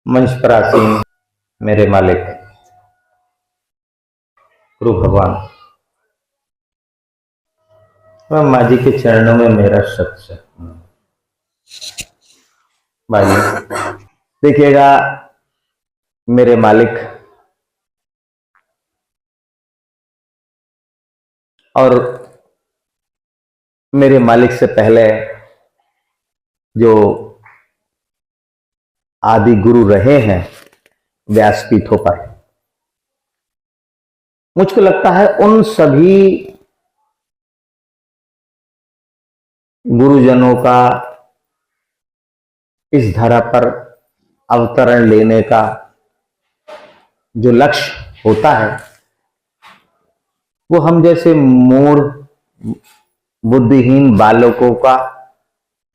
मंच पर आसीन मेरे मालिक गुरु भगवान व माँ जी के चरणों में मेरा शत शत भाई देखिएगा मेरे मालिक और मेरे मालिक से पहले जो आदि गुरु रहे हैं व्यासपीठों पर, मुझको लगता है उन सभी गुरुजनों का इस धरा पर अवतरण लेने का जो लक्ष्य होता है वो हम जैसे मूढ़ बुद्धिहीन बालकों का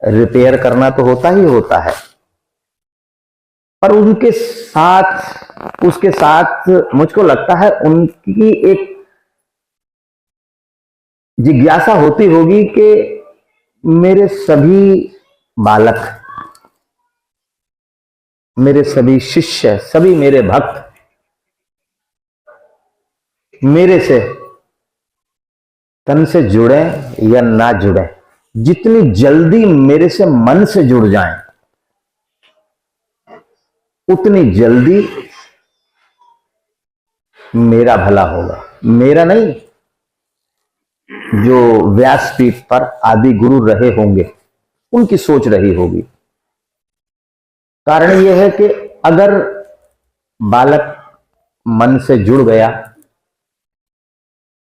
रिपेयर करना तो होता ही होता है, पर उसके साथ मुझको लगता है उनकी एक जिज्ञासा होती होगी कि मेरे सभी बालक, मेरे सभी शिष्य, सभी मेरे भक्त मेरे से तन से जुड़े या ना जुड़े, जितनी जल्दी मेरे से मन से जुड़ जाएं उतनी जल्दी मेरा भला होगा। मेरा नहीं, जो व्यासपीठ पर आदि गुरु रहे होंगे उनकी सोच रही होगी। कारण यह है कि अगर बालक मन से जुड़ गया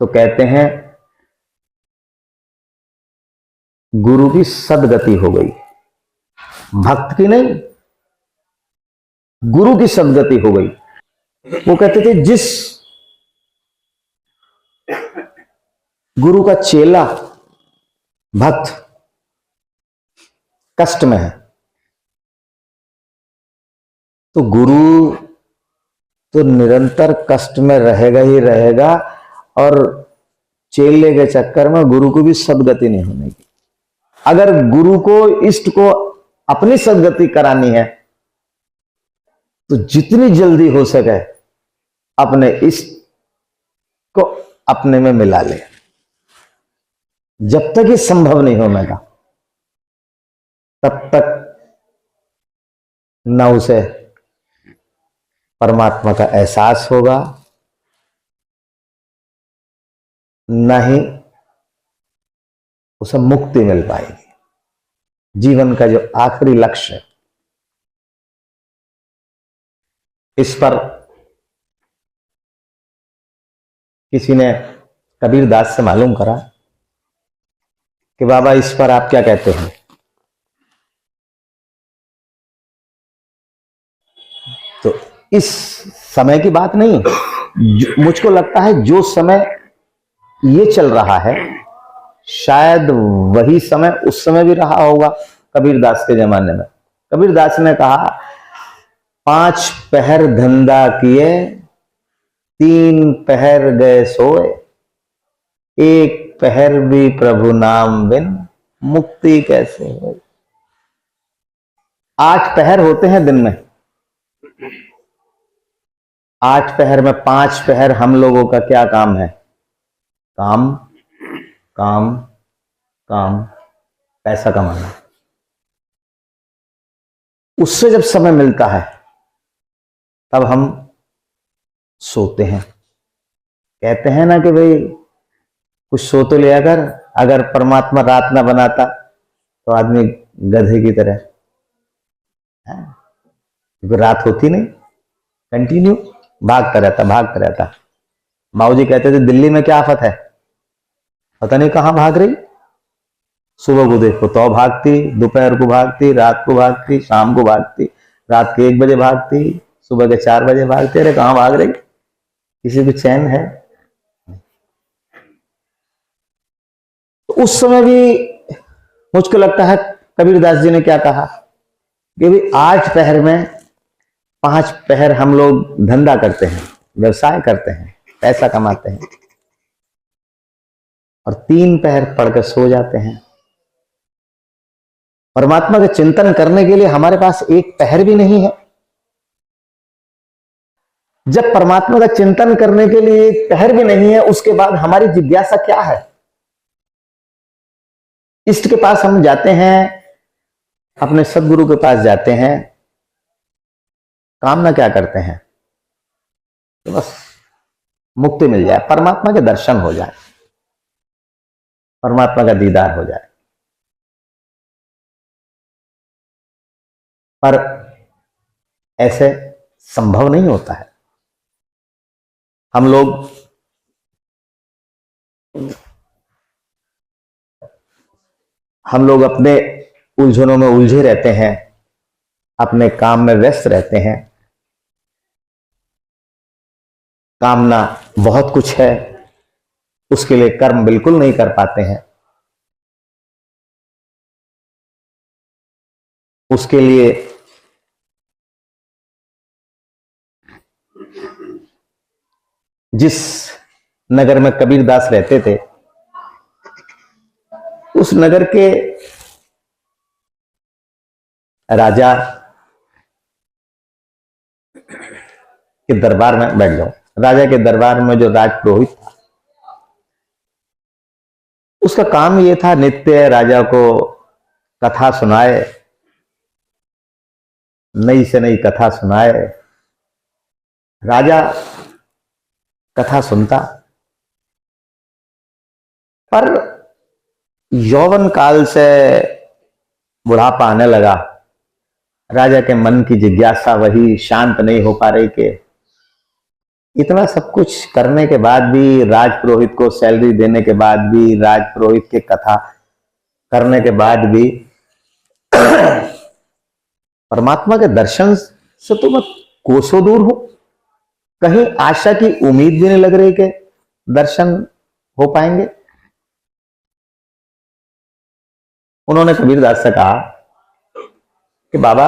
तो कहते हैं गुरु की सदगति हो गई, भक्त की नहीं, गुरु की सदगति हो गई। वो कहते थे जिस गुरु का चेला भक्त कष्ट में है तो गुरु तो निरंतर कष्ट में रहेगा ही रहेगा, और चेले के चक्कर में गुरु को भी सदगति नहीं होने की। अगर गुरु को, इष्ट को अपनी सदगति करानी है तो जितनी जल्दी हो सके अपने इष्ट को अपने में मिला ले। जब तक ये संभव नहीं होगा तब तक न उसे परमात्मा का एहसास होगा, न ही उसे मुक्ति मिल पाएगी। जीवन का जो आखिरी लक्ष्य है, इस पर किसी ने कबीरदास से मालूम करा कि बाबा इस पर आप क्या कहते हैं। तो इस समय की बात नहीं, मुझको लगता है जो समय ये चल रहा है शायद वही समय उस समय भी रहा होगा कबीरदास के जमाने में। कबीरदास ने कहा 5 पहर धंधा किए 3 पहर गए सोए, 1 पहर भी प्रभु नाम बिन मुक्ति कैसे हो। 8 पहर होते हैं दिन में, 8 पहर में 5 पहर हम लोगों का क्या काम है? काम काम काम, पैसा कमाना। उससे जब समय मिलता है तब हम सोते हैं। कहते हैं ना कि भाई कुछ सो तो लिया कर, अगर परमात्मा रात ना बनाता तो आदमी गधे की तरह, क्योंकि रात होती नहीं, कंटिन्यू भागता रहता। बाबूजी कहते थे दिल्ली में क्या आफत है, पता नहीं कहां भाग रही। सुबह को देखो तो भागती, दोपहर को भागती, रात को भागती, शाम को भागती, रात के 1 बजे भागती, सुबह के 4 बजे भागती। अरे कहां भाग रही, किसी को चैन है? तो उस समय भी मुझको लगता है कबीरदास जी ने क्या कहा कि भाई 8 पहर में 5 पहर हम लोग धंधा करते हैं, व्यवसाय करते हैं, पैसा कमाते हैं, और 3 पहर पढ़कर सो जाते हैं। परमात्मा का चिंतन करने के लिए हमारे पास 1 पहर भी नहीं है। जब परमात्मा का चिंतन करने के लिए पहर भी नहीं है, उसके बाद हमारी जिज्ञासा क्या है? इष्ट के पास हम जाते हैं, अपने सदगुरु के पास जाते हैं, कामना क्या करते हैं? तो बस मुक्ति मिल जाए, परमात्मा के दर्शन हो जाए, परमात्मा का दीदार हो जाए। पर ऐसे संभव नहीं होता है। हम लोग अपने उलझनों में उलझे रहते हैं, अपने काम में व्यस्त रहते हैं। कामना बहुत कुछ है, उसके लिए कर्म बिल्कुल नहीं कर पाते हैं। उसके लिए जिस नगर में कबीरदास रहते थे, उस नगर के राजा के दरबार में बैठ जाओ। राजा के दरबार में जो राजपुरोहित था, उसका काम यह था, नित्य राजा को कथा सुनाए, नई से नई कथा सुनाए। राजा कथा सुनता, पर यौवन काल से बुढ़ापा आने लगा। राजा के मन की जिज्ञासा वही शांत नहीं हो पा रही कि इतना सब कुछ करने के बाद भी, राजपुरोहित को सैलरी देने के बाद भी, राजपुरोहित के कथा करने के बाद भी परमात्मा के दर्शन से तो मैं कोसों दूर हूं। कहीं आशा की उम्मीद भी नहीं लग रही कि दर्शन हो पाएंगे। उन्होंने कबीरदास से कहा कि बाबा,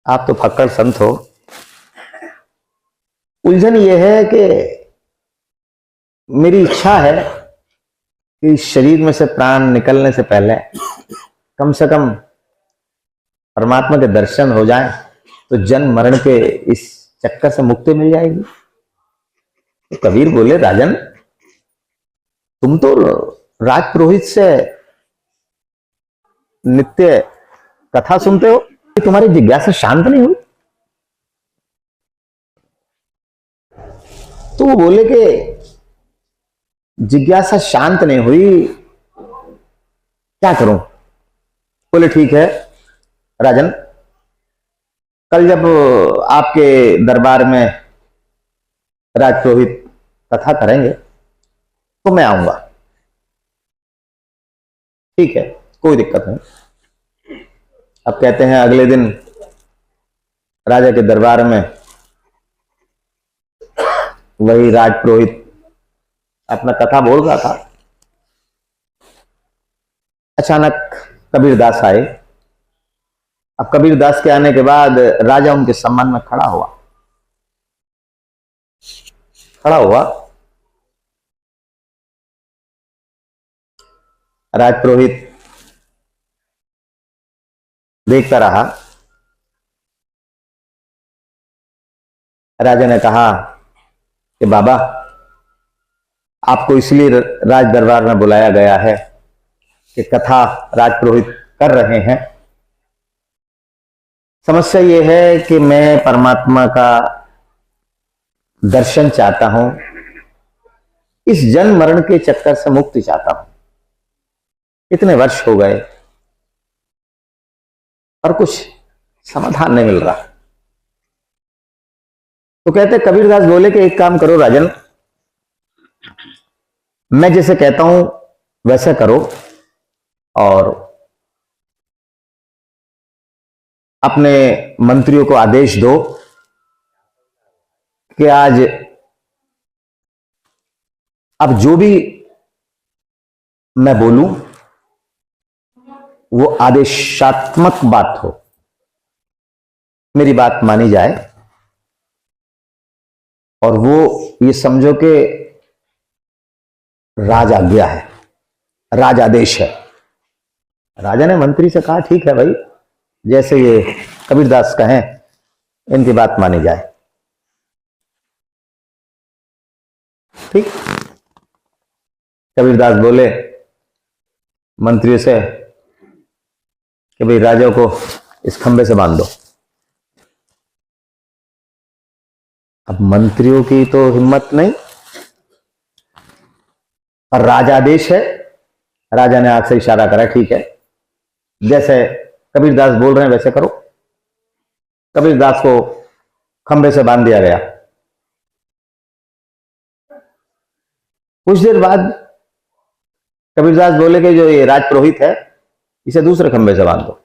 आप तो फक्कड़ संत हो, उलझन यह है कि मेरी इच्छा है कि शरीर में से प्राण निकलने से पहले कम से कम परमात्मा के दर्शन हो जाएं, तो जन्म मरण के इस चक्कर से मुक्ति मिल जाएगी। तो कबीर बोले, राजन, तुम तो राजपुरोहित से नित्य कथा सुनते हो, तुम्हारी जिज्ञासा शांत नहीं हुई? तो वो बोले कि जिज्ञासा शांत नहीं हुई, क्या करूं? बोले, ठीक है राजन, कल जब आपके दरबार में राजपुरोहित कथा करेंगे तो मैं आऊंगा। ठीक है, कोई दिक्कत नहीं। अब कहते हैं अगले दिन राजा के दरबार में वही राजपुरोहित अपना कथा बोल रहा था। अचानक कबीरदास आए। अब कबीरदास के आने के बाद राजा उनके सम्मान में खड़ा हुआ। राजपुरोहित देखता रहा। राजा ने कहा कि बाबा, आपको इसलिए राज दरबार में बुलाया गया है कि कथा राजपुरोहित कर रहे हैं। समस्या यह है कि मैं परमात्मा का दर्शन चाहता हूं, इस जन्म मरण के चक्कर से मुक्ति चाहता हूं। इतने वर्ष हो गए और कुछ समाधान नहीं मिल रहा। तो कहते कबीरदास बोले कि एक काम करो राजन, मैं जैसे कहता हूं वैसे करो और अपने मंत्रियों को आदेश दो कि आज अब जो भी मैं बोलूं वो आदेशात्मक बात हो, मेरी बात मानी जाए, और वो ये समझो कि राज आज्ञा है, राज आदेश है। राजा ने मंत्री से कहा, ठीक है भाई, जैसे ये कबीरदास कहें इनकी बात मानी जाए। ठीक। कबीरदास बोले मंत्रियों से कि भाई राजा को इस खंबे से बांध दो। अब मंत्रियों की तो हिम्मत नहीं, और राजादेश है। राजा ने आंख से इशारा करा, ठीक है, जैसे कबीरदास बोल रहे हैं वैसे करो। कबीरदास को खंबे से बांध दिया गया। कुछ देर बाद कबीरदास बोले कि जो ये राजपुरोहित है इसे दूसरे खंबे से बांध दो।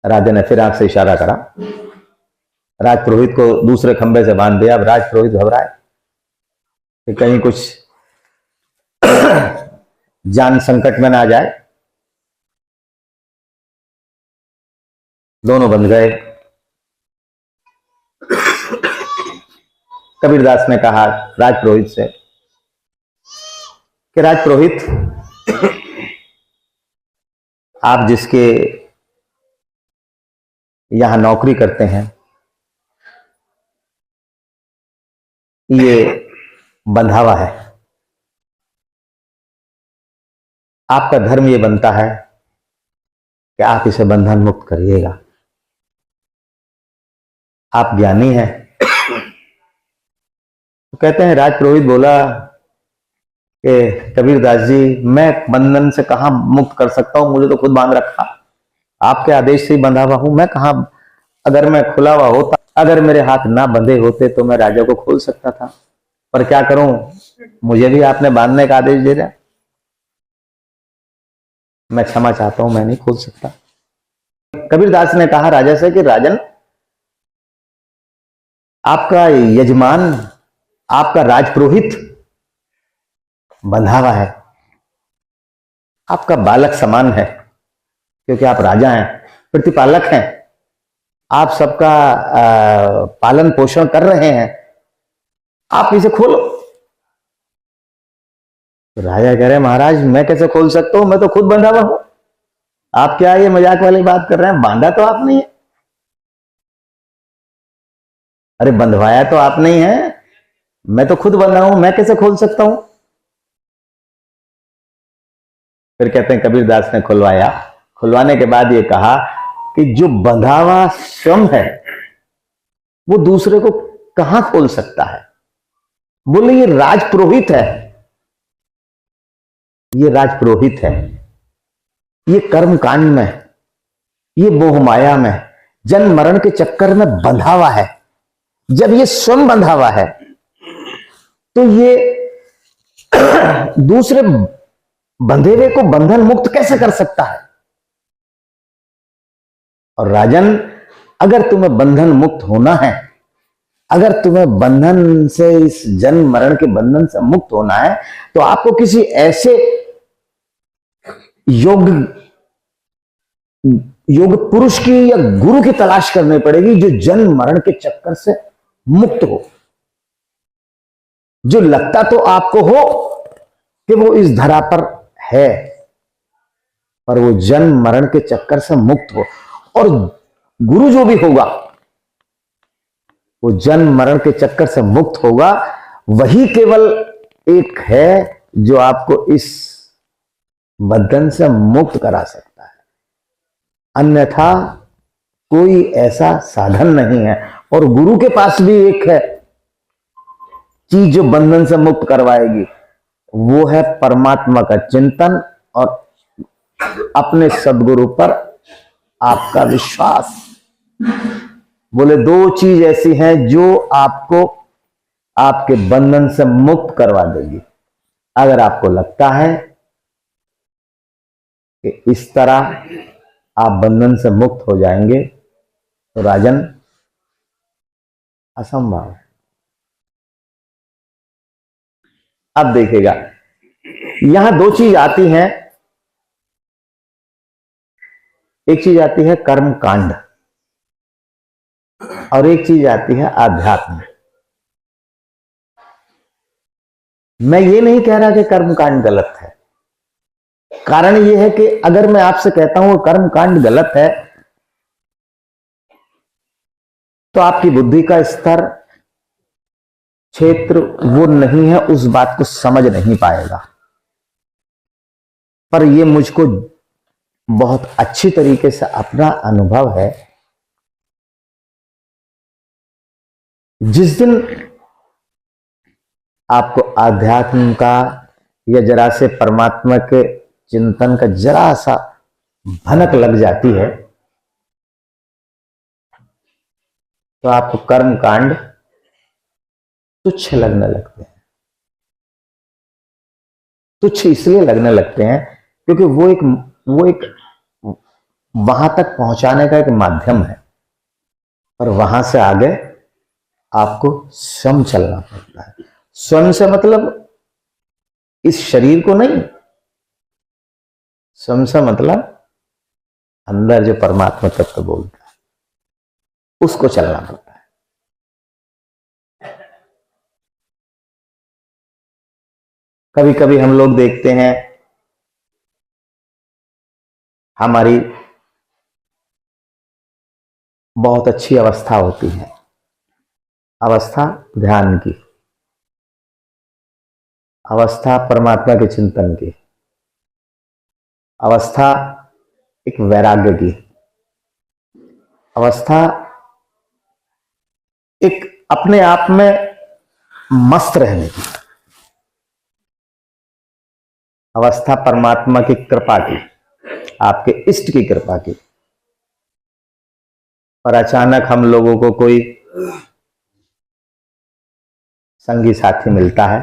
राजा ने फिर आंख से इशारा करा, राजपुरोहित को दूसरे खंबे से बांध दिया। अब राजपुरोहित घबराए कि कहीं कुछ जान संकट में ना आ जाए। दोनों बंध गए। कबीरदास ने कहा राजपुरोहित से कि राजपुरोहित, आप जिसके यहां नौकरी करते हैं, ये बंधावा है। आपका धर्म ये बनता है कि आप इसे बंधन मुक्त करिएगा। आप ज्ञानी हैं। तो कहते हैं राजपुरोहित बोला कि कबीरदास जी, मैं बंधन से कहां मुक्त कर सकता हूं, मुझे तो खुद बांध रखा। आपके आदेश से ही बंधा हुआ हूं मैं। कहां, अगर मैं खुला हुआ होता, अगर मेरे हाथ ना बंधे होते तो मैं राजा को खोल सकता था, पर क्या करूं, मुझे भी आपने बांधने का आदेश दे दिया। मैं क्षमा चाहता हूं, मैं नहीं खोल सकता। कबीरदास ने कहा राजा से कि राजन, आपका यजमान, आपका राजपुरोहित बंधा हुआ है, आपका बालक समान है, क्योंकि आप राजा हैं, प्रतिपालक हैं, आप सबका पालन पोषण कर रहे हैं, आप इसे खोलो। तो राजा कह रहे महाराज, मैं कैसे खोल सकता हूं, मैं तो खुद बंधा हुआ हूं। आप क्या ये मजाक वाली बात कर रहे हैं, बांधा तो आप नहीं है। अरे बंधवाया तो आप नहीं है, मैं तो खुद बंधा हूं, मैं कैसे खोल सकता हूं। फिर कहते हैं कबीरदास ने खुलवाया। खुलवाने के बाद ये कहा कि जो बंधावा स्वयं है वो दूसरे को कहां खोल सकता है। बोले ये राजपुरोहित है, ये राजपुरोहित है, ये कर्म कांड में, ये मोह माया में, जन्म मरण के चक्कर में बंधा हुआ है। जब ये स्वयं बंधा हुआ है तो ये दूसरे बंधे हुए को बंधन मुक्त कैसे कर सकता है। और राजन, अगर तुम्हें बंधन मुक्त होना है, अगर तुम्हें बंधन से, इस जन्म मरण के बंधन से मुक्त होना है, तो आपको किसी ऐसे योग पुरुष की या गुरु की तलाश करनी पड़ेगी जो जन्म मरण के चक्कर से मुक्त हो, जो लगता तो आपको हो कि वो इस धरा पर है, पर वो जन्म मरण के चक्कर से मुक्त हो। और गुरु जो भी होगा वो जन्म मरण के चक्कर से मुक्त होगा, वही केवल एक है जो आपको इस बंधन से मुक्त करा सकता है। अन्यथा कोई ऐसा साधन नहीं है। और गुरु के पास भी एक है चीज जो बंधन से मुक्त करवाएगी, वो है परमात्मा का चिंतन और अपने सदगुरु पर आपका विश्वास। बोले दो चीज ऐसी हैं जो आपको आपके बंधन से मुक्त करवा देगी। अगर आपको लगता है कि इस तरह आप बंधन से मुक्त हो जाएंगे तो राजन, असंभव है। अब देखिएगा, यहां दो चीज आती हैं। एक चीज आती है कर्म कांड और एक चीज आती है आध्यात्म। मैं ये नहीं कह रहा कि कर्म कांड गलत है। कारण यह है कि अगर मैं आपसे कहता हूं कर्म कांड गलत है, तो आपकी बुद्धि का स्तर क्षेत्र वो नहीं है, उस बात को समझ नहीं पाएगा। पर ये मुझको बहुत अच्छी तरीके से अपना अनुभव है। जिस दिन आपको आध्यात्म का या जरा से परमात्मा के चिंतन का जरा सा भनक लग जाती है, तो आपको कर्म कांड तुच्छ लगने लगते हैं। तुच्छ इसलिए लगने लगते हैं क्योंकि वो एक वहां तक पहुंचाने का एक माध्यम है, पर वहां से आगे आपको स्वयं चलना पड़ता है। स्वयं से मतलब इस शरीर को नहीं, स्वयं से मतलब अंदर जो परमात्मा तत्व बोलता है उसको चलना पड़ता है। कभी कभी हम लोग देखते हैं हमारी बहुत अच्छी अवस्था होती है, अवस्था ध्यान की, अवस्था परमात्मा के चिंतन की, अवस्था एक वैराग्य की, अवस्था एक अपने आप में मस्त रहने की, अवस्था परमात्मा की कृपा की, आपके इष्ट की कृपा की। और अचानक हम लोगों को कोई संगी साथी मिलता है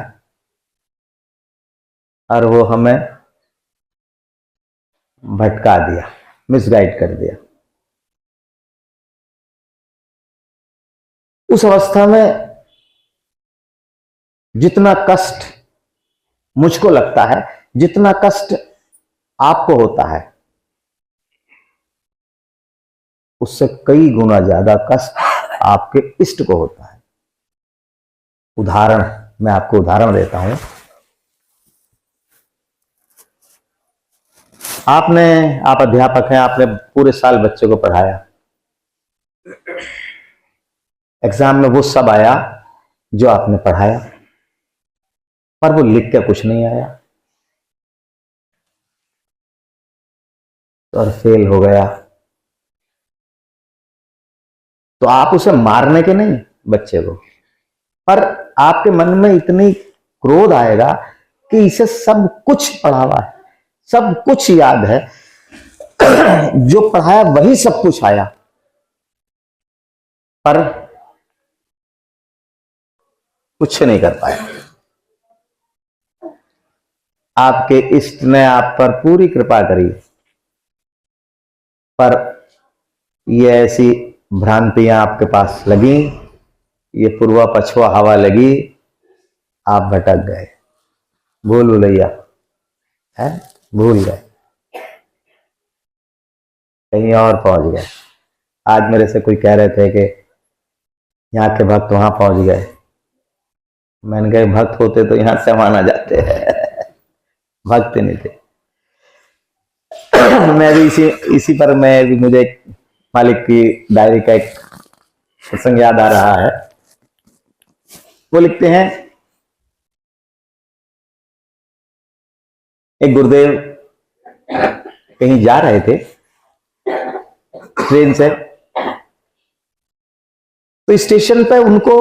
और वो हमें भटका दिया, मिसगाइड कर दिया। उस अवस्था में जितना कष्ट मुझको लगता है, जितना कष्ट आपको होता है, उससे कई गुना ज्यादा कष्ट आपके इष्ट को होता है। उदाहरण, मैं आपको उदाहरण देता हूं। आप अध्यापक हैं, आपने पूरे साल बच्चे को पढ़ाया, एग्जाम में वो सब आया जो आपने पढ़ाया, पर वो लिख के कुछ नहीं आया और फेल हो गया। तो आप उसे मारने के नहीं बच्चे को, पर आपके मन में इतनी क्रोध आएगा कि इसे सब कुछ पढ़ा हुआ है, सब कुछ याद है, जो पढ़ाया वही सब कुछ आया, पर कुछ नहीं कर पाया। आपके इष्ट ने आप पर पूरी कृपा करी, पर ये ऐसी भ्रांतियां आपके पास लगी, ये पूर्वा पछुआ हवा लगी, आप भटक गए, भूल भुलैया है, भूल गए, कहीं और पहुंच गए। आज मेरे से कोई कह रहे थे कि यहाँ के भक्त वहां पहुंच गए। मैंने कहा भक्त होते तो यहां से वहां आ जाते हैं, भक्त नहीं थे। मैं भी इसी पर मैं भी, मुझे मालिक की डायरी का एक प्रसंग याद आ रहा है। वो लिखते हैं, एक गुरुदेव कहीं जा रहे थे ट्रेन से, तो स्टेशन पे उनको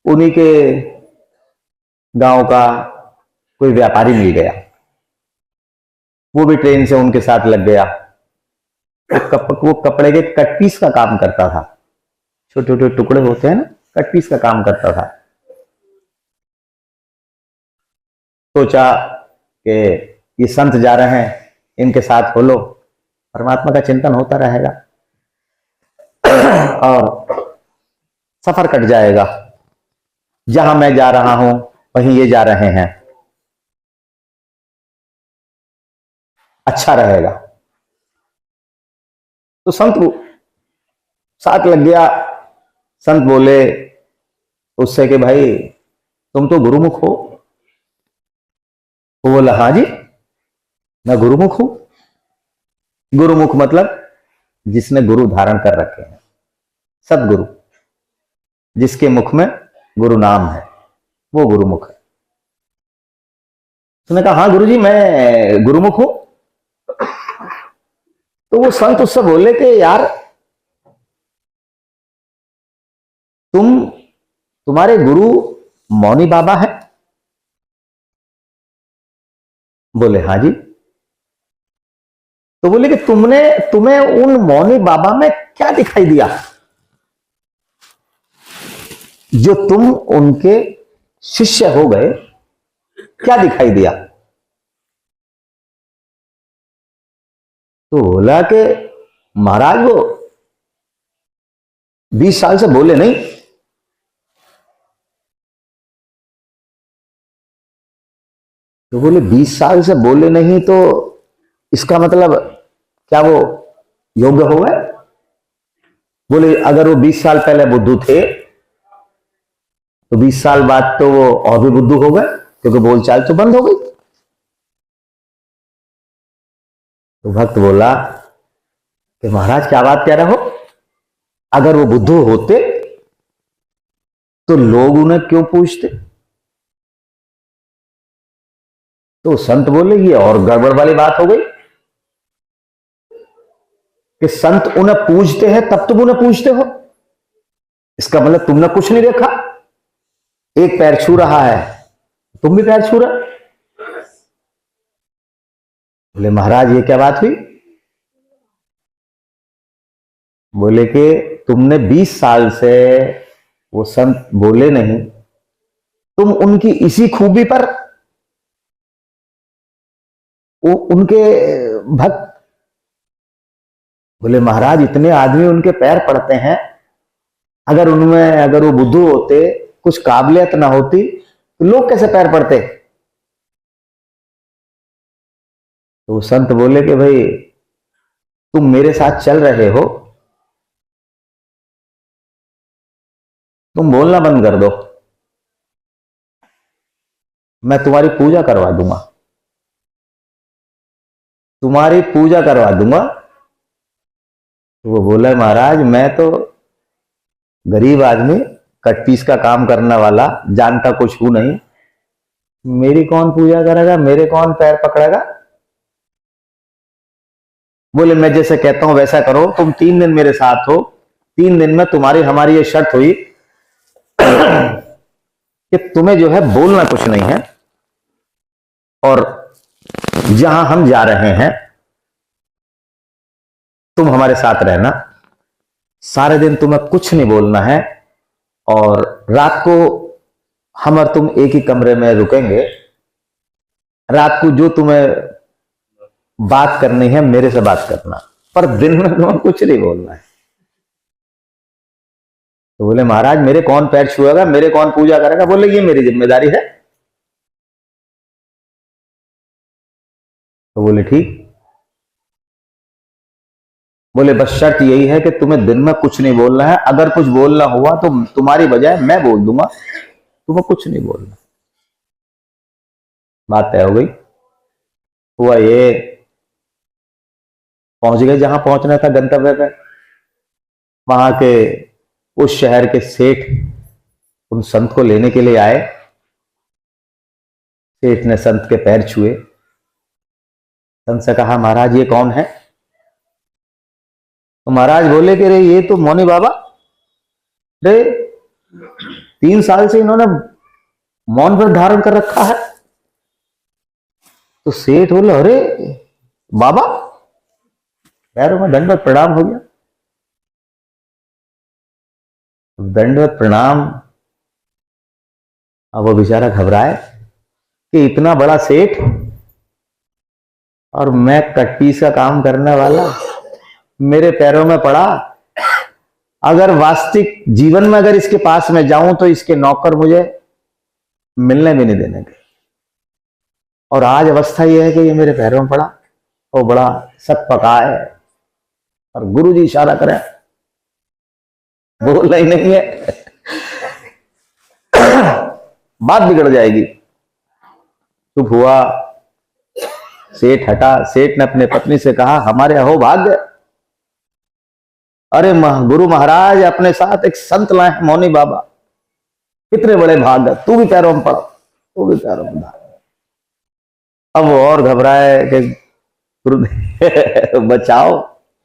उन्हीं के गांव का कोई व्यापारी मिल गया, वो भी ट्रेन से उनके साथ लग गया। वो कपड़े के कट पीस का काम करता था, छोटे छोटे टुकड़े होते हैं ना, कट पीस का काम करता था। सोचा कि ये संत जा रहे हैं, इनके साथ हो लो, परमात्मा का चिंतन होता रहेगा और सफर कट जाएगा। जहां मैं जा रहा हूं वहीं ये जा रहे हैं, अच्छा रहेगा। तो संत साथ लग गया। संत बोले उससे कि भाई तुम तो गुरुमुख हो। वो बोला हाँ जी मैं गुरुमुख हूं। गुरुमुख मतलब जिसने गुरु धारण कर रखे हैं, सदगुरु, जिसके मुख में गुरु नाम है, वो गुरुमुख है। उसने कहा हाँ गुरुजी मैं गुरुमुख हूं। तो वो संत उससे बोले कि यार तुम्हारे गुरु मौनी बाबा है? बोले हाँ जी। तो बोले कि तुम्हें उन मौनी बाबा में क्या दिखाई दिया जो तुम उनके शिष्य हो गए? क्या दिखाई दिया? तो बोला कि महाराज वो 20 साल से बोले नहीं। तो बोले 20 साल से बोले नहीं तो इसका मतलब क्या वो योग्य हो गए? बोले अगर वो 20 साल पहले बुद्धू थे तो 20 साल बाद तो वो और भी बुद्धू हो गए, क्योंकि बोलचाल तो बंद हो गई। तो भक्त बोला कि महाराज क्या बात कह रहे हो? अगर वो बुद्धू होते तो लोग उन्हें क्यों पूछते? तो संत बोले ये और गड़बड़ वाली बात हो गई कि संत उन्हें पूछते हैं तब तुम उन्हें पूछते हो। इसका मतलब तुमने कुछ नहीं देखा। एक पैर छू रहा है, तुम भी पैर छू रहे। बोले महाराज ये क्या बात हुई? बोले कि तुमने 20 साल से वो संत बोले नहीं, तुम उनकी इसी खूबी पर वो उनके भक्त। बोले महाराज इतने आदमी उनके पैर पड़ते हैं, अगर वो बुद्धू होते, कुछ काबिलियत ना होती तो लोग कैसे पैर पड़ते? तो संत बोले कि भाई तुम मेरे साथ चल रहे हो, तुम बोलना बंद कर दो, मैं तुम्हारी पूजा करवा दूंगा, तुम्हारी पूजा करवा दूंगा। तो वो बोला महाराज मैं तो गरीब आदमी, कट पीस का काम करने वाला, जानता कुछ हूं नहीं, मेरी कौन पूजा करेगा, मेरे कौन पैर पकड़ेगा? बोले मैं जैसे कहता हूं वैसा करो, तुम 3 दिन मेरे साथ हो, 3 दिन में तुम्हारी हमारी ये शर्त हुई कि तुम्हें जो है बोलना कुछ नहीं है, और जहां हम जा रहे हैं तुम हमारे साथ रहना, सारे दिन तुम्हें कुछ नहीं बोलना है, और रात को हम और तुम एक ही कमरे में रुकेंगे। रात को जो तुम्हें बात करनी है मेरे से बात करना, पर दिन में तुम्हें कुछ नहीं बोलना है। तो बोले महाराज मेरे कौन पैर छुएगा, मेरे कौन पूजा करेगा? बोले ये मेरी जिम्मेदारी है। तो बोले ठीक। बोले बस शर्त यही है कि तुम्हें दिन में कुछ नहीं बोलना है, अगर कुछ बोलना हुआ तो तुम्हारी बजाय मैं बोल दूंगा, तुम्हें कुछ नहीं बोलना। बात तय हो गई। हुआ ये, पहुंच गए जहां पहुंचना था गंतव्य पे। वहां के उस शहर के सेठ उन संत को लेने के लिए आए। सेठ ने संत के पैर छुए, संत से कहा महाराज ये कौन है? तो महाराज बोले कि रे ये तो मौनी बाबा, रे 3 साल से इन्होंने मौन व्रत धारण कर रखा है। तो सेठ बोले अरे बाबा, पैरों में दंडवत प्रणाम हो गया। दंडवत प्रणाम। अब वो बेचारा घबराए कि इतना बड़ा सेठ और मैं कटपीस का काम करने वाला, मेरे पैरों में पड़ा। अगर वास्तविक जीवन में अगर इसके पास में जाऊं तो इसके नौकर मुझे मिलने भी नहीं देने के, और आज अवस्था यह है कि ये मेरे पैरों में पड़ा और बड़ा सत पका है, और गुरु जी इशारा करें बोलना ही नहीं है बात बिगड़ जाएगी। चुप हुआ। सेठ हटा। सेठ ने अपने पत्नी से कहा हमारे अहोभाग्य, अरे गुरु महाराज अपने साथ एक संत लाए मौनी बाबा। कितने बड़े भाग, तू भी पैरों में पड़ा, तू भी पैरों में भाग। अब वो और घबराए कि गुरुदेव बचाओ,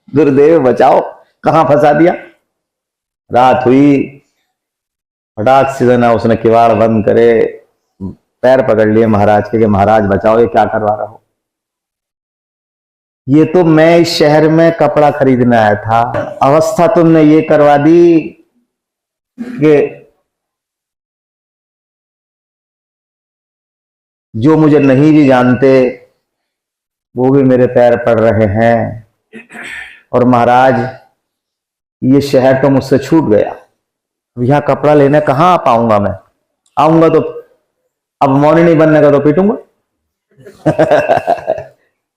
गुरुदेव बचाओ, कहां फंसा दिया। रात हुई, फटाक से ना उसने किवाड़ बंद करे, पैर पकड़ लिए महाराज के कि महाराज बचाओ, ये क्या करवा रहा हो। ये तो मैं इस शहर में कपड़ा खरीदने आया था, अवस्था तुमने ये करवा दी कि जो मुझे नहीं भी जानते वो भी मेरे पैर पड़ रहे हैं। और महाराज ये शहर तो मुझसे छूट गया, यहां कपड़ा लेने कहां आ पाऊंगा मैं, आऊंगा तो अब मौनी नहीं बनने का तो पीटूंगा।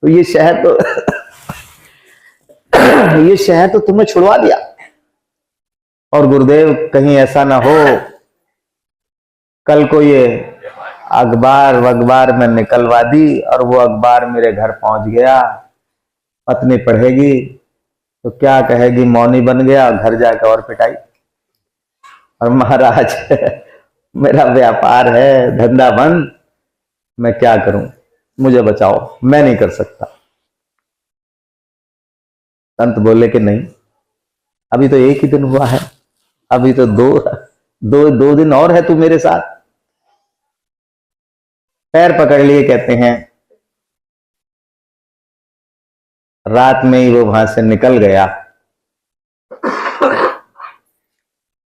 तो ये शहर तो ये शहर तो तुम्हें छुड़वा दिया। और गुरुदेव कहीं ऐसा ना हो कल को ये अखबार में निकलवा दी और वो अखबार मेरे घर पहुंच गया, पत्नी पढ़ेगी तो क्या कहेगी, मौनी बन गया, घर जाकर और पिटाई। और महाराज मेरा व्यापार है, धंधा बंद, मैं क्या करूं, मुझे बचाओ, मैं नहीं कर सकता। संत बोले कि नहीं, अभी तो एक ही दिन हुआ है, अभी तो दो दिन और है तू मेरे साथ। पैर पकड़ लिए, कहते हैं रात में ही वो वहां से निकल गया।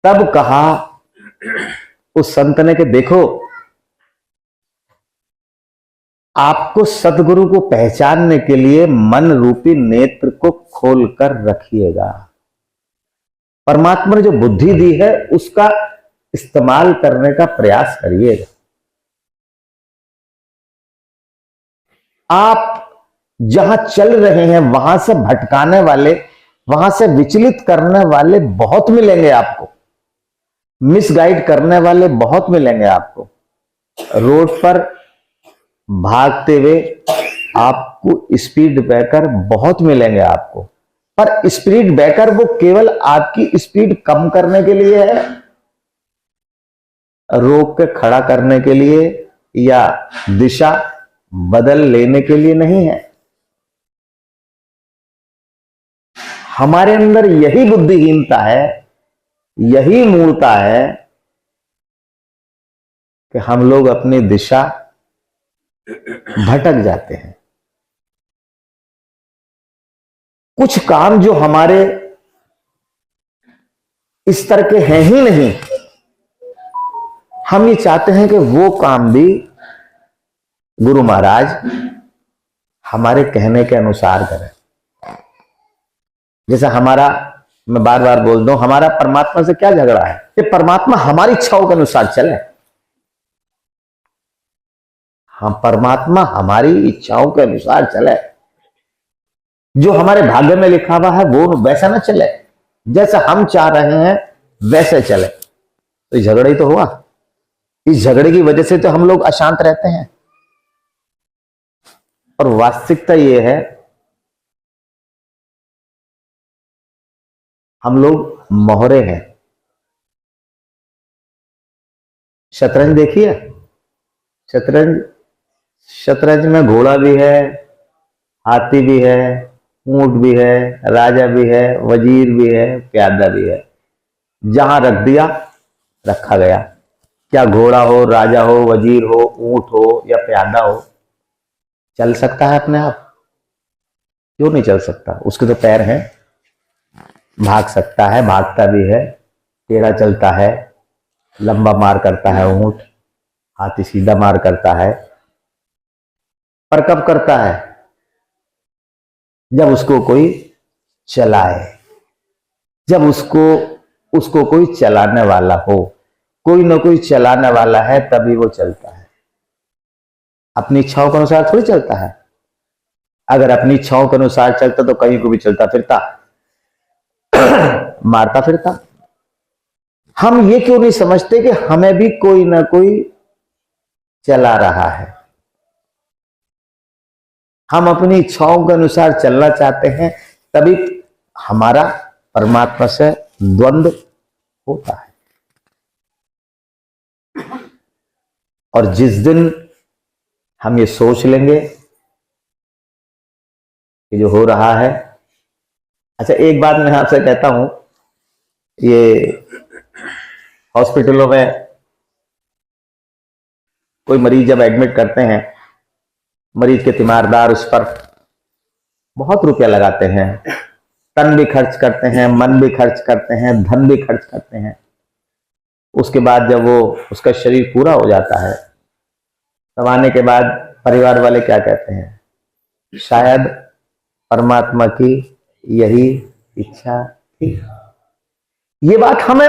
तब कहा उस संत ने कि देखो, आपको सतगुरु को पहचानने के लिए मन रूपी नेत्र को खोलकर रखिएगा। परमात्मा ने जो बुद्धि दी है उसका इस्तेमाल करने का प्रयास करिएगा। आप जहां चल रहे हैं वहां से भटकाने वाले, वहां से विचलित करने वाले बहुत मिलेंगे आपको, मिसगाइड करने वाले बहुत मिलेंगे आपको। रोड पर भागते हुए आपको स्पीड ब्रेकर बहुत मिलेंगे आपको, पर स्पीड ब्रेकर वो केवल आपकी स्पीड कम करने के लिए है, रोक के खड़ा करने के लिए या दिशा बदल लेने के लिए नहीं है। हमारे अंदर यही बुद्धिहीनता है, यही मूर्खता है कि हम लोग अपनी दिशा भटक जाते हैं। कुछ काम जो हमारे इस तरह के हैं ही नहीं, हम ये चाहते हैं कि वो काम भी गुरु महाराज हमारे कहने के अनुसार करें। जैसे हमारा, मैं बार बार बोल दूं, हमारा परमात्मा से क्या झगड़ा है कि परमात्मा हमारी इच्छाओं के अनुसार चले। हम परमात्मा हमारी इच्छाओं के अनुसार चले, जो हमारे भाग्य में लिखा हुआ है वो वैसा ना चले, जैसा हम चाह रहे हैं वैसे चले। तो झगड़ा ही तो हुआ, इस झगड़े की वजह से तो हम लोग अशांत रहते हैं। और वास्तविकता ये है, हम लोग मोहरे हैं। शतरंज देखिए, शतरंज में घोड़ा भी है, हाथी भी है, ऊंट भी है, राजा भी है, वजीर भी है, प्यादा भी है। जहां रख दिया रखा गया, क्या घोड़ा हो, राजा हो, वजीर हो, ऊंट हो या प्यादा हो, चल सकता है अपने आप? क्यों नहीं चल सकता? उसके तो पैर हैं, भाग सकता है, भागता भी है, टेढ़ा चलता है, लंबा मार करता है ऊंट, हाथी सीधा मार करता है। पर कब करता है? जब उसको कोई चलाए, जब उसको कोई चलाने वाला हो, कोई ना कोई चलाने वाला है तभी वो चलता है। अपनी इच्छाओं के अनुसार थोड़ी चलता है। अगर अपनी इच्छाओं के अनुसार चलता तो कहीं को भी चलता फिरता, मारता फिरता। हम ये क्यों नहीं समझते कि हमें भी कोई ना कोई चला रहा है? हम अपनी इच्छाओं के अनुसार चलना चाहते हैं, तभी हमारा परमात्मा से द्वंद्व होता है। और जिस दिन हम ये सोच लेंगे कि जो हो रहा है, अच्छा एक बात मैं आपसे कहता हूं, ये हॉस्पिटलों में कोई मरीज जब एडमिट करते हैं, मरीज के तीमारदार उस पर बहुत रुपया लगाते हैं, तन भी खर्च करते हैं, मन भी खर्च करते हैं, धन भी खर्च करते हैं। उसके बाद जब वो उसका शरीर पूरा हो जाता है, तब आने के बाद परिवार वाले क्या कहते हैं, शायद परमात्मा की यही इच्छा थी। ये बात हमें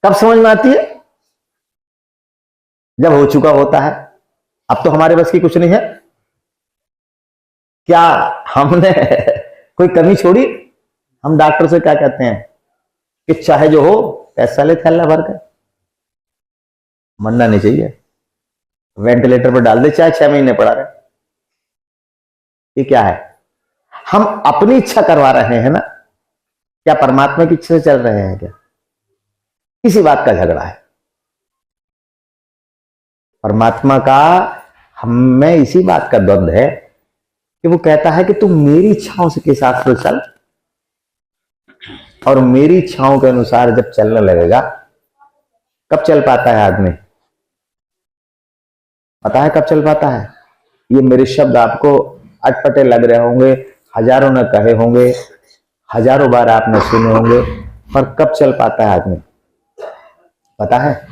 कब समझ में आती है? जब हो चुका होता है। अब तो हमारे बस की कुछ नहीं है। क्या हमने कोई कमी छोड़ी? हम डॉक्टर से क्या कहते हैं कि चाहे जो हो पैसा ले थैला भर कर, मरना नहीं चाहिए, वेंटिलेटर पर डाल दे चाहे 6 महीने पड़ा रहे। ये क्या है? हम अपनी इच्छा करवा रहे हैं ना, क्या परमात्मा की इच्छा से चल रहे हैं क्या? इसी बात का झगड़ा है। परमात्मा का हम में इसी बात का द्वंद्व है कि वो कहता है कि तू मेरी इच्छाओं के साथ तो चल, और मेरी इच्छाओं के अनुसार जब चलने लगेगा, कब चल पाता है आदमी? पता है कब चल पाता है? ये मेरे शब्द आपको अटपटे लग रहे होंगे, हजारों ने कहे होंगे, हजारों बार आपने सुने होंगे, पर कब चल पाता है आदमी? पता है?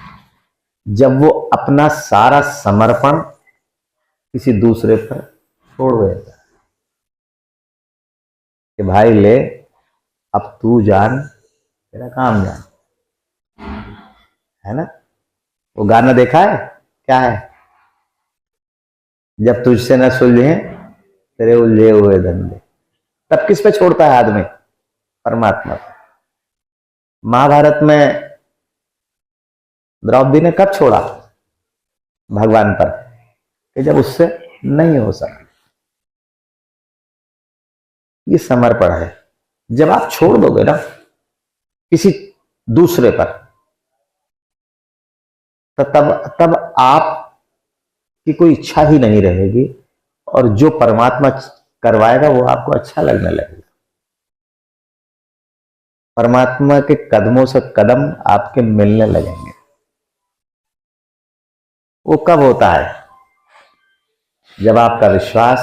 जब वो अपना सारा समर्पण किसी दूसरे पर छोड़ देता है कि भाई ले, अब तू जान, तेरा काम जान, है ना? वो गाना देखा है, क्या है? जब तुझसे न सुलझे तेरे उलझे हुए धंधे। तब किस पे छोड़ता है आदमी? परमात्मा पे। महाभारत में द्रौपदी ने कब छोड़ा भगवान पर? कि जब उससे नहीं हो सका। ये समर्पण है। जब आप छोड़ दोगे ना किसी दूसरे पर, तो तब आप की कोई इच्छा ही नहीं रहेगी, और जो परमात्मा करवाएगा वो आपको अच्छा लगने लगेगा। परमात्मा के कदमों से कदम आपके मिलने लगेंगे। वो कब होता है? जब आपका विश्वास,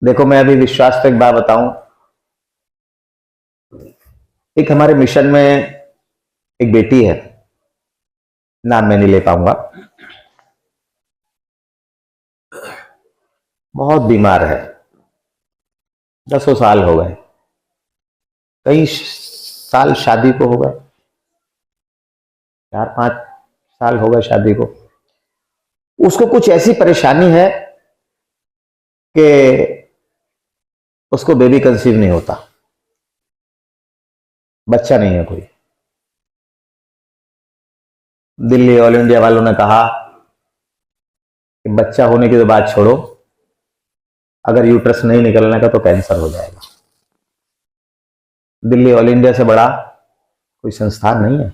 देखो मैं अभी विश्वास पे एक बात बताऊं। एक हमारे मिशन में एक बेटी है, नाम मैं नहीं ले पाऊंगा, बहुत बीमार है, 10 साल हो गए, कई साल शादी को हो गए, 4-5 साल हो गए शादी को। उसको कुछ ऐसी परेशानी है कि उसको बेबी कंसीव नहीं होता, बच्चा नहीं है कोई। दिल्ली ऑल इंडिया वालों ने कहा कि बच्चा होने की तो बात छोड़ो, अगर यूट्रस नहीं निकलने का तो कैंसर हो जाएगा। दिल्ली ऑल इंडिया से बड़ा कोई संस्थान नहीं है।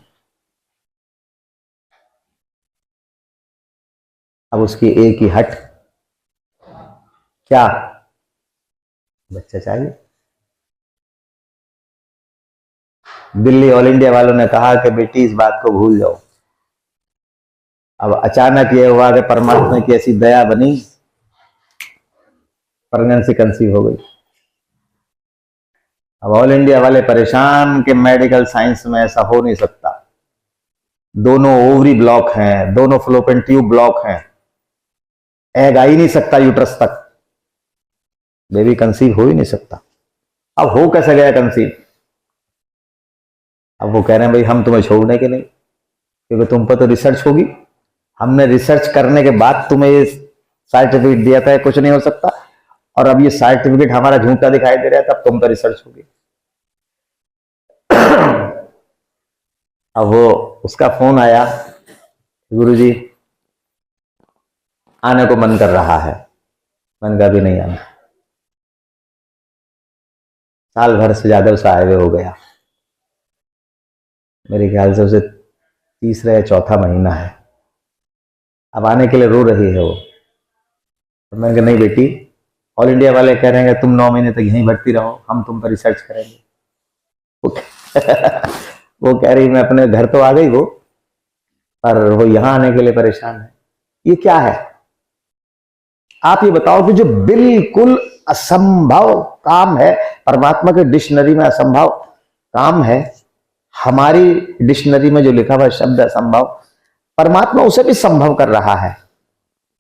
अब उसकी एक ही हट, क्या? बच्चा चाहिए। दिल्ली ऑल इंडिया वालों ने कहा कि बेटी इस बात को भूल जाओ। अब अचानक ये हुआ कि परमात्मा की ऐसी दया बनी, प्रेगनेंसी कंसीव हो गई। अब ऑल इंडिया वाले परेशान कि मेडिकल साइंस में ऐसा हो नहीं सकता, दोनों ओवरी ब्लॉक हैं, दोनों फ्लोपियन ट्यूब ब्लॉक हैं, एग आ ही नहीं सकता यूट्रस तक, बेबी कंसीव हो ही नहीं सकता। अब हो कैसे गया कंसीव? अब वो कह रहे हैं भाई हम तुम्हें छोड़ने के नहीं, क्योंकि तुम पर तो रिसर्च होगी, हमने रिसर्च करने के बाद तुम्हें ये सर्टिफिकेट दिया था, कुछ नहीं हो सकता, और अब ये सर्टिफिकेट हमारा झूठा दिखाई दे रहा है, तब तुम पर रिसर्च होगी। अब वो उसका फोन आया, गुरुजी आने को मन कर रहा है। मन का भी नहीं आना, साल भर से ज्यादा उसका आए हुए हो गया, मेरे ख्याल से उसे तीसरा या चौथा महीना है, अब आने के लिए रो रही है वो। तो मैंने कहा नहीं बेटी, ऑल इंडिया वाले कह रहे हैं तुम 9 महीने तक यहीं भर्ती रहो, हम तुम पर रिसर्च करेंगे। वो वो कह रही मैं अपने घर तो आ गई वो, पर वो यहां आने के लिए परेशान है। ये क्या है? आप ये बताओ कि जो बिल्कुल असंभव काम है, परमात्मा के डिक्शनरी में असंभव काम है, हमारी डिक्शनरी में जो लिखा हुआ शब्द असंभव, परमात्मा उसे भी संभव कर रहा है।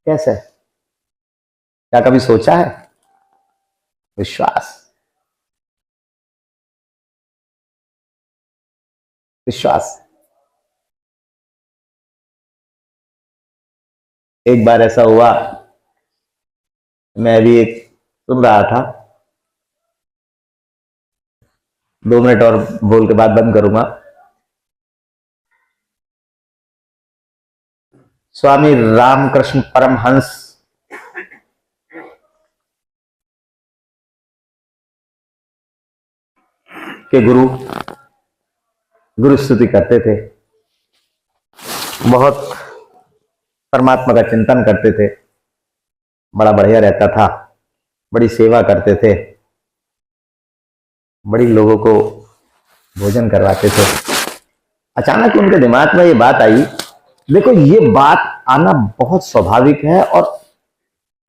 कैसे? क्या कभी सोचा है? विश्वास, विश्वास। एक बार ऐसा हुआ, मैं अभी एक सुन रहा था, 2 मिनट और बोल के बाद बंद करूंगा। स्वामी रामकृष्ण परमहंस के गुरु स्तुति करते थे, बहुत परमात्मा का चिंतन करते थे, बड़ा बढ़िया रहता था, बड़ी सेवा करते थे, बड़ी लोगों को भोजन करवाते थे। अचानक उनके दिमाग में ये बात आई। देखो, ये बात आना बहुत स्वाभाविक है और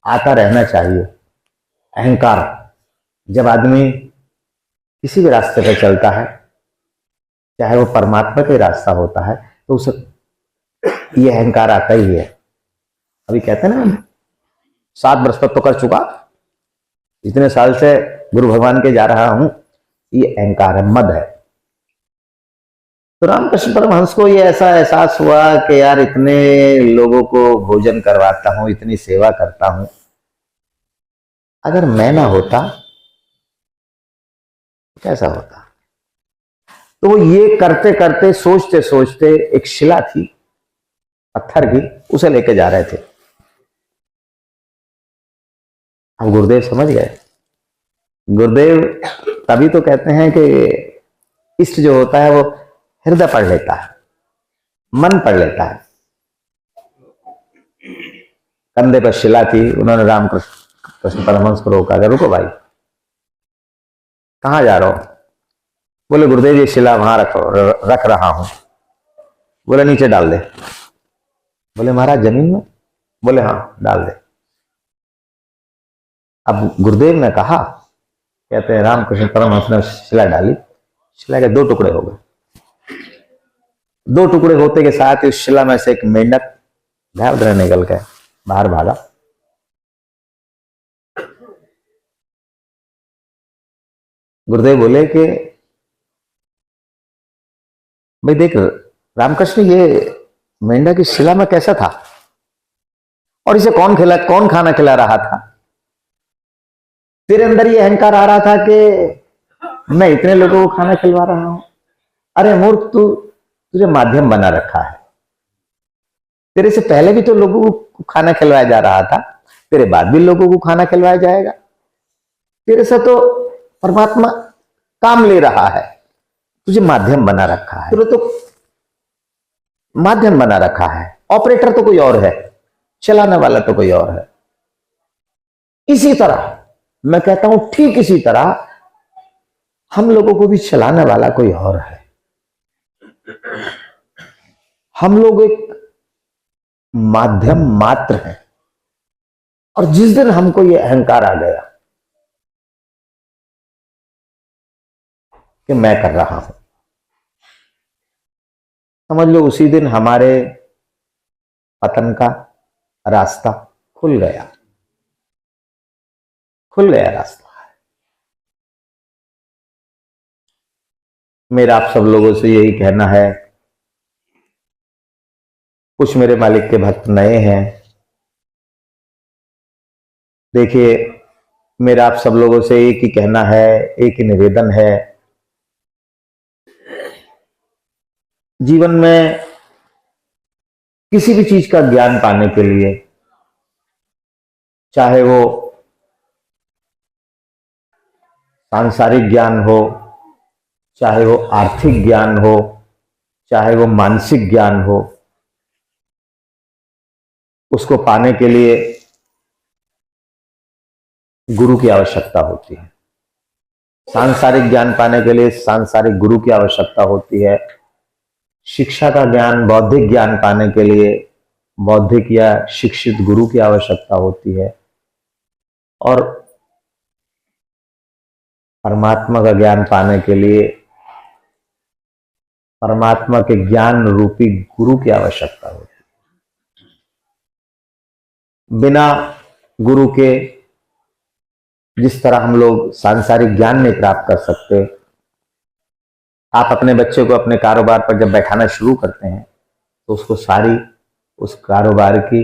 आता रहना चाहिए। अहंकार, जब आदमी किसी भी रास्ते पर चलता है, चाहे वो परमात्मा का रास्ता होता है, तो उसे ये अहंकार आता ही है। अभी कहते हैं ना, 7 वर्ष तक तो कर चुका, इतने साल से गुरु भगवान के जा रहा हूं, ये अहंकार है, मद है। तो रामकृष्ण परमहंस को ये ऐसा एहसास हुआ कि यार इतने लोगों को भोजन करवाता हूं, इतनी सेवा करता हूं, अगर मैं ना होता तो कैसा होता। तो वो ये करते करते, सोचते सोचते, एक शिला थी पत्थर की, उसे लेके जा रहे थे। अब गुरुदेव समझ गए। गुरुदेव तभी तो कहते हैं कि इष्ट जो होता है वो हृदय पढ़ लेता है, मन पढ़ लेता है। कंधे पर शिला थी, उन्होंने रामकृष्ण परमहंस को रोका, रुको भाई, कहां जा रहा हो? बोले गुरुदेव ये शिला वहां रख रहा हूं। बोले नीचे डाल दे। बोले महाराज जमीन में? बोले हाँ डाल दे। अब गुरुदेव ने कहा, कहते हैं रामकृष्ण परमहंस ने शिला डाली, शिला के 2 टुकड़े हो गए। 2 टुकड़े होते के साथ उस शिला में से एक मेंढक धार निकल के बाहर भागा। गुरुदेव बोले कि भाई देख रामकृष्ण, ये मेंढक की शिला में कैसा था और इसे कौन खाना खिला रहा था? तेरे अंदर ये अहंकार आ रहा था कि मैं इतने लोगों को खाना खिलवा रहा हूं। अरे मूर्ख, तुझे माध्यम बना रखा है। तेरे से पहले भी तो लोगों को खाना खिलवाया जा रहा था, तेरे बाद भी लोगों को खाना खिलवाया जाएगा। तेरे से तो परमात्मा काम ले रहा है, तुझे माध्यम बना रखा है। तुझे तो माध्यम बना रखा है, ऑपरेटर तो कोई और है, चलाने वाला तो कोई और है। इसी तरह मैं कहता हूं, ठीक इसी तरह हम लोगों को भी चलाने वाला कोई और है। हम लोग एक माध्यम मात्र हैं। और जिस दिन हमको ये अहंकार आ गया कि मैं कर रहा हूं, समझ लो उसी दिन हमारे पतन का रास्ता खुल गया रास्ता। मेरा आप सब लोगों से यही कहना है, कुछ मेरे मालिक के भक्त नए हैं। देखिए, मेरा आप सब लोगों से एक ही कहना है, एक ही निवेदन है, जीवन में किसी भी चीज का ज्ञान पाने के लिए, चाहे वो सांसारिक ज्ञान हो, चाहे वो आर्थिक ज्ञान हो, चाहे वो मानसिक ज्ञान हो, उसको पाने के लिए गुरु की आवश्यकता होती है। सांसारिक ज्ञान पाने के लिए सांसारिक गुरु की आवश्यकता होती है। शिक्षा का ज्ञान, बौद्धिक ज्ञान पाने के लिए बौद्धिक या शिक्षित गुरु की आवश्यकता होती है। और परमात्मा का ज्ञान पाने के लिए परमात्मा के ज्ञान रूपी गुरु की आवश्यकता होती है। बिना गुरु के जिस तरह हम लोग सांसारिक ज्ञान नहीं प्राप्त कर सकते, आप अपने बच्चे को अपने कारोबार पर जब बैठाना शुरू करते हैं तो उसको सारी उस कारोबार की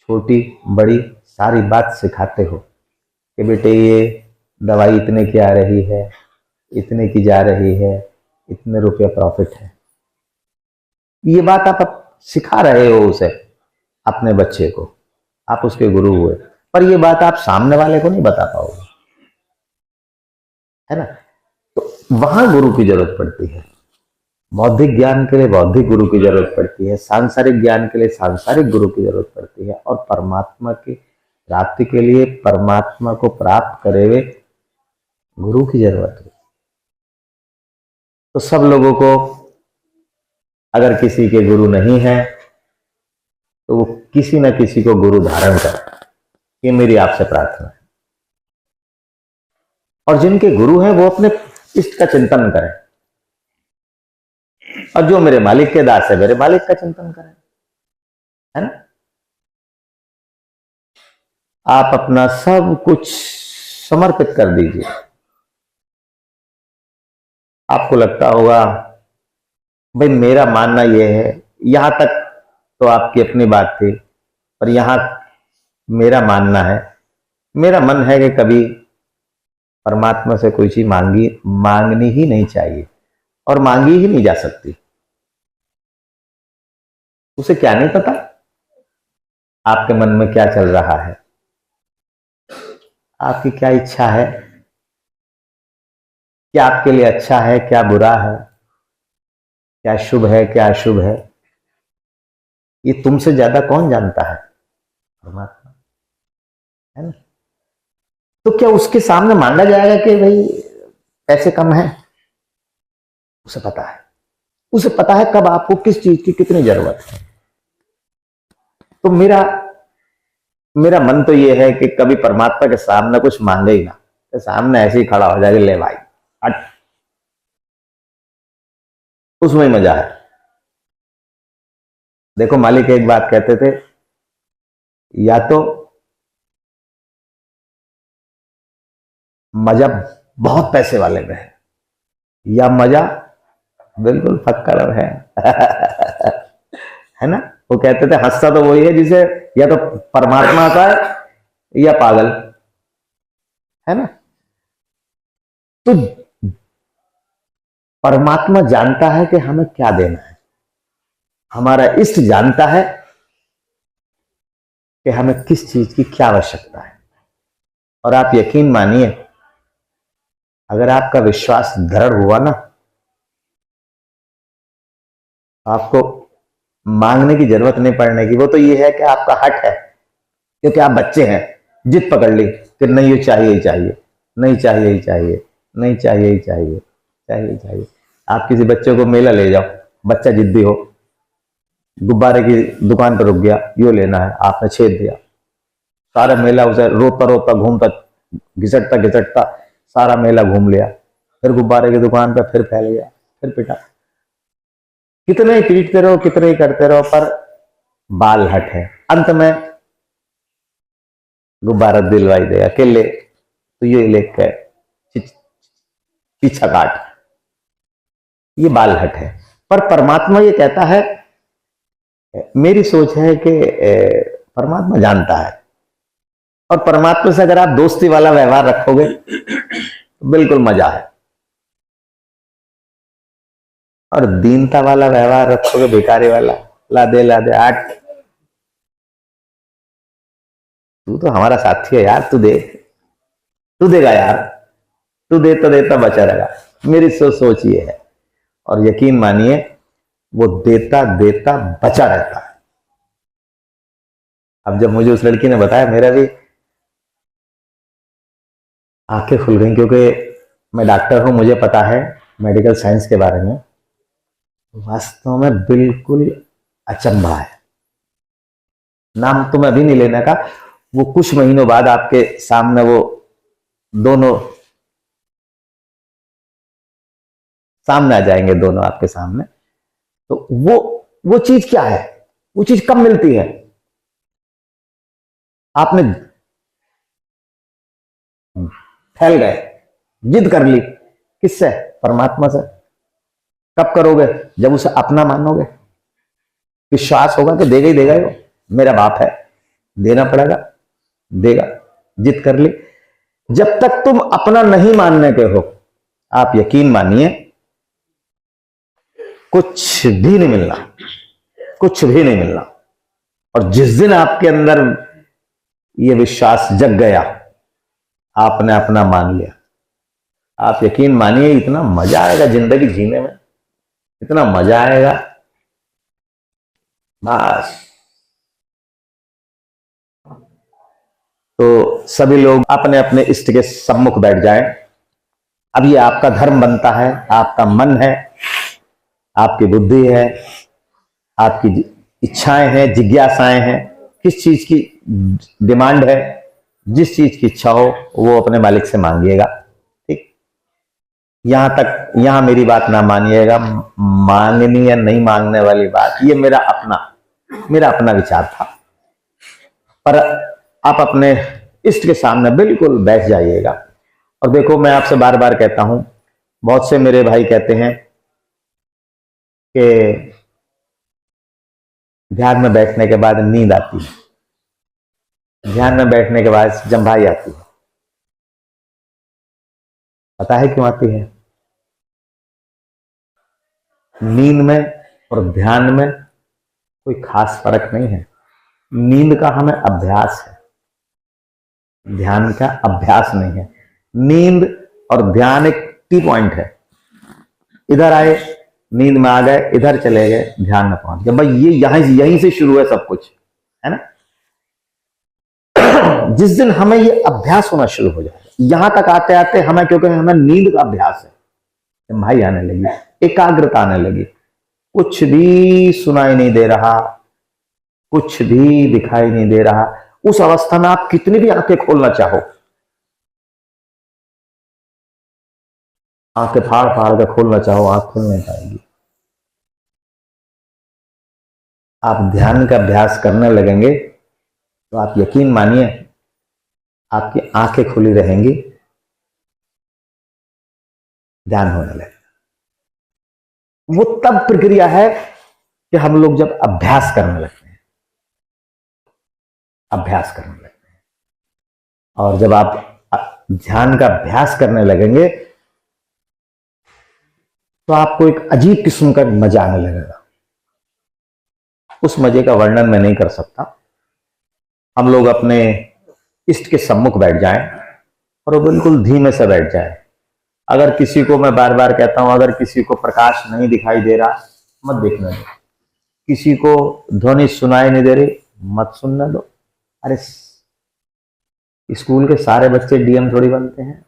छोटी बड़ी सारी बात सिखाते हो कि बेटे ये दवाई इतने की आ रही है, इतने की जा रही है, इतने रुपये प्रॉफिट है। ये बात आप सिखा रहे हो उसे, अपने बच्चे को, आप उसके गुरु हुए, पर ये बात आप सामने वाले को नहीं बता पाओगे, है ना। तो वहां गुरु की जरूरत पड़ती है। बौद्धिक ज्ञान के लिए बौद्धिक गुरु की जरूरत पड़ती है, सांसारिक ज्ञान के लिए सांसारिक गुरु की जरूरत पड़ती है, और परमात्मा की प्राप्ति के लिए परमात्मा को प्राप्त करे हुए गुरु की जरूरत है। तो सब लोगों को, अगर किसी के गुरु नहीं है तो वो किसी न किसी को गुरु धारण करे, ये मेरी आपसे प्रार्थना है। और जिनके गुरु हैं वो अपने इष्ट का चिंतन करें, और जो मेरे मालिक के दास है मेरे मालिक का चिंतन करें, है ना। आप अपना सब कुछ समर्पित कर दीजिए। आपको लगता होगा भाई मेरा मानना यह है, यहां तक तो आपकी अपनी बात थी, पर यहां मेरा मानना है, मेरा मन है कि कभी परमात्मा से कोई चीज मांगनी ही नहीं चाहिए, और मांगी ही नहीं जा सकती। उसे क्या नहीं पता आपके मन में क्या चल रहा है, आपकी क्या इच्छा है, क्या आपके लिए अच्छा है, क्या बुरा है, क्या शुभ है, क्या अशुभ है, ये तुमसे ज्यादा कौन जानता है? परमात्मा, है ना। तो क्या उसके सामने मांगा जाएगा कि भाई पैसे कम है? उसे पता है, उसे पता है कब आपको किस चीज की कितनी जरूरत है। तो मेरा मन तो ये है कि कभी परमात्मा के सामने कुछ मांगे ही ना, तो सामने ऐसे ही खड़ा हो जाएगा, ले भाई हट, उसमें ही मजा है। देखो मालिक एक बात कहते थे, या तो मजा बहुत पैसे वाले में है, या मजा बिल्कुल फक्कड़ है है ना। वो कहते थे हंसता तो वही है जिसे या तो परमात्मा का है या पागल, है ना। तो परमात्मा जानता है कि हमें क्या देना है, हमारा इष्ट जानता है कि हमें किस चीज की क्या आवश्यकता है। और आप यकीन मानिए, अगर आपका विश्वास दृढ़ हुआ ना, आपको मांगने की जरूरत नहीं पड़ने की। वो तो ये है कि आपका हट है, क्योंकि आप बच्चे हैं, जिद पकड़ ली कि नहीं ये चाहिए ही चाहिए, नहीं चाहिए ही चाहिए, नहीं चाहिए ही चाहिए, चाहिए ही चाहिए। आप किसी बच्चे को मेला ले जाओ, बच्चा जिद्दी हो, गुब्बारे की दुकान पर रुक गया, यो लेना है, आपने छेद दिया, सारा मेला उसे रोता रोता घूमता घिसटता घिसटता सारा मेला घूम लिया, फिर गुब्बारे की दुकान पर फिर फैल गया, फिर पिटा। कितने ही पीटते रहो, कितने ही करते रहो, पर बाल हट है। अंत में गुब्बारा दिलवाई देगा कि ले, तो ये लेकर पीछा काट, ये बाल हट है। पर परमात्मा ये कहता है, मेरी सोच है कि परमात्मा जानता है, और परमात्मा से अगर आप दोस्ती वाला व्यवहार रखोगे तो बिल्कुल मजा है, और दीनता वाला व्यवहार रखोगे, भिखारी वाला, ला दे आठ, तू तो हमारा साथी है यार, तू दे, तू देगा यार, तू देता देता बचा रहेगा। मेरी सोच ये है। और यकीन मानिए, वो देता देता बचा रहता है। अब जब मुझे उस लड़की ने बताया, मेरा भी आंखें खुल गई, क्योंकि मैं डॉक्टर हूं, मुझे पता है मेडिकल साइंस के बारे में। वास्तव में बिल्कुल अचंभा है। नाम तो मैं अभी नहीं लेने का, वो कुछ महीनों बाद आपके सामने वो दोनों सामने आ जाएंगे, दोनों आपके सामने। तो वो चीज क्या है, वो चीज कब मिलती है? आपने फैल गए, जिद कर ली, किससे? परमात्मा से। कब करोगे? जब उसे अपना मानोगे, विश्वास होगा कि देगा ही देगा, वो मेरा बाप है, देना पड़ेगा, देगा। जिद कर ली। जब तक तुम अपना नहीं मानने के हो, आप यकीन मानिए कुछ भी नहीं मिलना, कुछ भी नहीं मिलना। और जिस दिन आपके अंदर ये विश्वास जग गया, आपने अपना मान लिया, आप यकीन मानिए इतना मजा आएगा जिंदगी जीने में, इतना मजा आएगा। बस तो सभी लोग अपने अपने इष्ट के सम्मुख बैठ जाएं। अब ये आपका धर्म बनता है, आपका मन है, आपकी बुद्धि है, आपकी इच्छाएं हैं, जिज्ञासाएं हैं, किस चीज की डिमांड है, जिस चीज की इच्छा हो वो अपने मालिक से मांगिएगा। ठीक, यहां तक, यहां मेरी बात ना मानिएगा, मांगनी या नहीं मांगने वाली बात, ये मेरा अपना विचार था। पर आप अपने इष्ट के सामने बिल्कुल बैठ जाइएगा। और देखो, मैं आपसे बार बार कहता हूं, बहुत से मेरे भाई कहते हैं कि ध्यान में बैठने के बाद नींद आती है, ध्यान में बैठने के बाद जम्भाई आती है। पता है क्यों आती है? नींद में और ध्यान में कोई खास फर्क नहीं है। नींद का हमें अभ्यास है, ध्यान का अभ्यास नहीं है। नींद और ध्यान एक टी पॉइंट है। इधर आए, नींद में आ गए, इधर चले गए, ध्यान में पहुंच गए। भाई ये यहीं से शुरू है सब कुछ, है ना? जिस दिन हमें ये अभ्यास होना शुरू हो जाएगा, यहां तक आते आते हमें, क्योंकि हमें नींद का अभ्यास है, भाई आने लगी, एकाग्रता आने लगी, कुछ भी सुनाई नहीं दे रहा, कुछ भी दिखाई नहीं दे रहा। उस अवस्था में आप कितनी भी आंखें खोलना चाहो, आंखें फाड़ फाड़ कर खोलना चाहो, आंख खुल नहीं पाएगी। आप ध्यान का अभ्यास करने लगेंगे तो आप यकीन मानिए आपकी आंखें खुली रहेंगी, ध्यान होने लगेगा। वो तब प्रक्रिया है कि हम लोग जब अभ्यास करने लगते हैं, अभ्यास करने लगते हैं। और जब आप ध्यान का अभ्यास करने लगेंगे तो आपको एक अजीब किस्म का मजा आने लगेगा। उस मजे का वर्णन मैं नहीं कर सकता। हम लोग अपने इष्ट के सम्मुख बैठ जाएं और वो बिल्कुल धीमे से बैठ जाए। अगर किसी को, मैं बार बार कहता हूं, अगर किसी को प्रकाश नहीं दिखाई दे रहा, मत देखने दो। किसी को ध्वनि सुनाई नहीं दे रही, मत सुनने दो। अरे स्कूल के सारे बच्चे डीएम थोड़ी बनते हैं।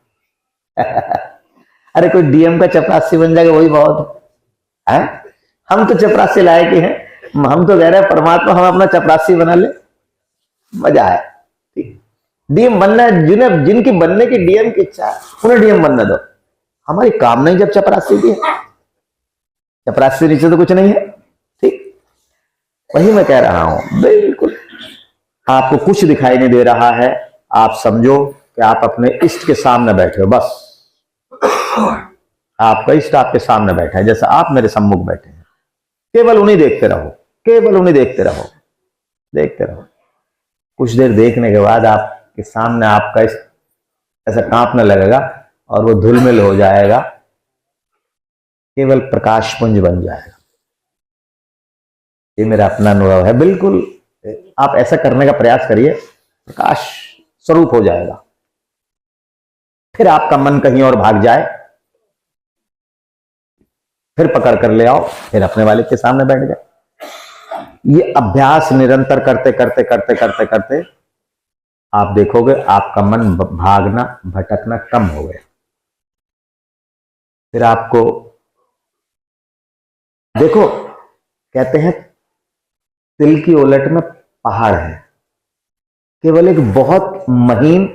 अरे कोई डीएम का चपरासी बन जाएगा वही बहुत है। हम तो चपरासी लायक ही हैं। हम तो कह रहे हैं परमात्मा हम अपना चपरासी बना ले, मजा आए। ठीक, डीएम बनना है, जिनकी बनने की डीएम की इच्छा है उन्हें डीएम बनने दो। हमारी काम नहीं जब चपरासी की है, चपरासी नीचे तो कुछ नहीं है। ठीक, वही मैं कह रहा हूं। बिल्कुल आपको कुछ दिखाई नहीं दे रहा है, आप समझो कि आप अपने इष्ट के सामने बैठे हो। बस आपका इष्ट आपके सामने बैठा है, जैसे आप मेरे सम्मुख बैठे हैं। केवल उन्हें देखते रहो, केवल उन्हें देखते रहो, देखते रहो। कुछ देर देखने के बाद आपके सामने आपका इष्ट ऐसा कांपने लगेगा और वो धुलमिल हो जाएगा, केवल प्रकाश पुंज बन जाएगा। ये मेरा अपना अनुभव है। बिल्कुल आप ऐसा करने का प्रयास करिए, प्रकाश स्वरूप हो जाएगा। फिर आपका मन कहीं और भाग जाए, फिर पकड़ कर ले आओ, फिर अपने वाले के सामने बैठ जाओ। ये अभ्यास निरंतर करते करते करते करते करते आप देखोगे आपका मन भागना भटकना कम हो गया। फिर आपको देखो, कहते हैं तिल की उलट में पहाड़ है, केवल एक बहुत महीन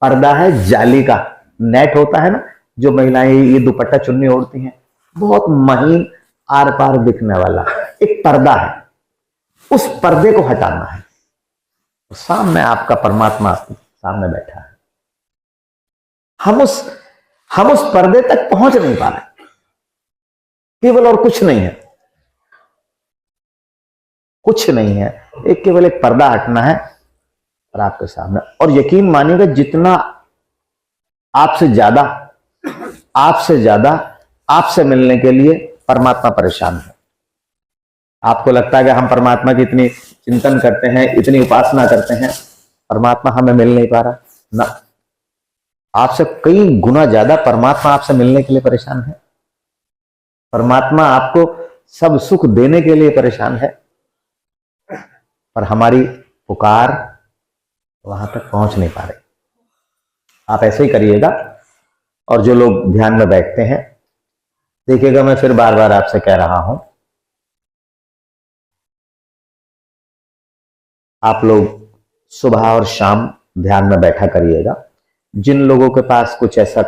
पर्दा है, जाली का नेट होता है ना, जो महिलाएं ये दुपट्टा चुन्नी ओढ़ती हैं, बहुत महीन आर पार दिखने वाला एक पर्दा है, उस पर्दे को हटाना है। सामने आपका परमात्मा सामने बैठा है, हम उस पर्दे तक पहुंच नहीं पा रहे, केवल और कुछ नहीं है, कुछ नहीं है, एक केवल एक पर्दा हटना है और आपके सामने। और यकीन मानिएगा जितना आपसे ज्यादा आपसे मिलने के लिए परमात्मा परेशान है। आपको लगता है कि हम परमात्मा की इतनी चिंतन करते हैं, इतनी उपासना करते हैं, परमात्मा हमें मिल नहीं पा रहा ना, आपसे कई गुना ज्यादा परमात्मा आपसे मिलने के लिए परेशान है। परमात्मा आपको सब सुख देने के लिए परेशान है, पर हमारी पुकार वहां तक पहुंच नहीं पा रही। आप ऐसे ही करिएगा। और जो लोग ध्यान में बैठते हैं, देखिएगा मैं फिर बार बार आपसे कह रहा हूं, आप लोग सुबह और शाम ध्यान में बैठा करिएगा। जिन लोगों के पास कुछ ऐसा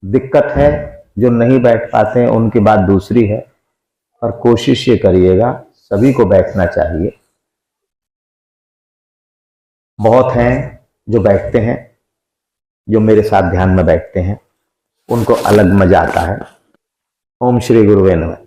दिक्कत है जो नहीं बैठ पाते हैं, उनकी बात दूसरी है, पर कोशिश ये करिएगा सभी को बैठना चाहिए। बहुत हैं जो बैठते हैं, जो मेरे साथ ध्यान में बैठते हैं, उनको अलग मजा आता है। ओम श्री गुरुवे नमः।